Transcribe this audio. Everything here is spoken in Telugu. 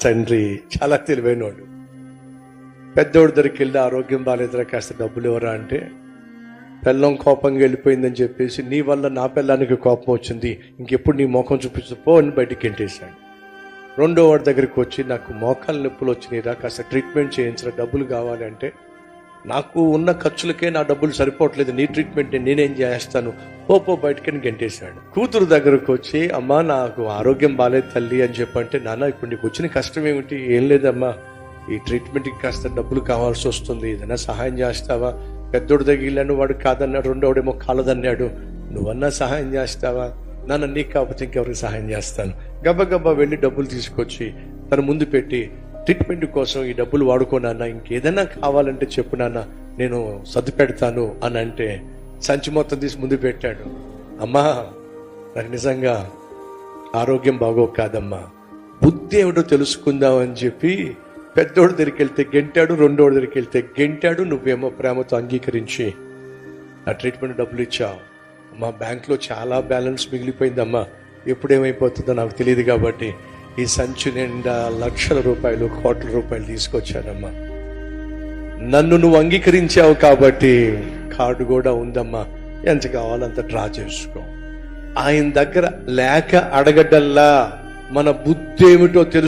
తండ్రి చాలా తెలివైనవాడు. పెద్దోడి దగ్గరికి వెళ్ళి ఆరోగ్యం బాగాలేదురా కాస్త డబ్బులు ఎవరా అంటే, పెళ్ళం కోపంగా వెళ్ళిపోయిందని చెప్పేసి నీ వల్ల నా పెళ్ళానికి కోపం వచ్చింది, ఇంకెప్పుడు నీ మోకం చూపించపో అని బయటికి గెంటేశాడు. రెండో వాడి దగ్గరికి వచ్చి నాకు మోకాలు నొప్పులు వచ్చినాయిరా కాస్త ట్రీట్మెంట్ చేయించరా డబ్బులు కావాలి అంటే, నాకు ఉన్న ఖర్చులకే నా డబ్బులు సరిపోవట్లేదు, నీ ట్రీట్మెంట్ నేనేం చేస్తాను పో బయటకని గెంటేశాడు. కూతురు దగ్గరకు వచ్చి అమ్మా నాకు ఆరోగ్యం బాగాలేదు తల్లి అని చెప్పంటే, నాన్న ఇప్పుడు నీకు వచ్చిన కష్టం ఏమిటి? ఏం లేదమ్మా, ఈ ట్రీట్మెంట్కి కాస్త డబ్బులు కావాల్సి వస్తుంది, ఏదైనా సహాయం చేస్తావా? పెద్దోడు తగిలాను, వాడు కాదన్నాడు, రెండోడేమో కాలదన్నాడు, నువ్వన్నా సహాయం చేస్తావా? నాన్న నీకు కాకపోతే ఇంకెవరికి సహాయం చేస్తాను. గబగబా వెళ్ళి డబ్బులు తీసుకొచ్చి తన ముందు పెట్టి, ట్రీట్మెంట్ కోసం ఈ డబ్బులు వాడుకోనన్నా, ఇంకేదైనా కావాలంటే చెప్పు నాన్న నేను సర్ది పెడతాను అని అంటే సంచి మొత్తం తీసి ముందు పెట్టాడు. అమ్మా నాకు నిజంగా ఆరోగ్యం బాగోక కాదమ్మా, బుద్ధి ఏమిటో తెలుసుకుందాం అని చెప్పి పెద్దోడి దగ్గరికి వెళ్తే గెంటాడు, రెండోడి దగ్గరికి వెళ్తే గెంటాడు. నువ్వేమో ప్రేమతో అంగీకరించి ఆ ట్రీట్మెంట్ డబ్బులు ఇచ్చావు. మా బ్యాంక్లో చాలా బ్యాలెన్స్ మిగిలిపోయిందమ్మా, ఎప్పుడేమైపోతుందో నాకు తెలియదు కాబట్టి ఈ సంచి నిండా లక్షల రూపాయలు, కోట్ల రూపాయలు తీసుకొచ్చానమ్మా. నన్ను నువ్వు అంగీకరించావు కాబట్టి కార్డు కూడా ఉందమ్మా, ఎంత కావాలంత డ్రా చేసుకో. ఆయన దగ్గర లేక అడగడల్లా మన బుద్ధి ఏమిటో తెలుసు.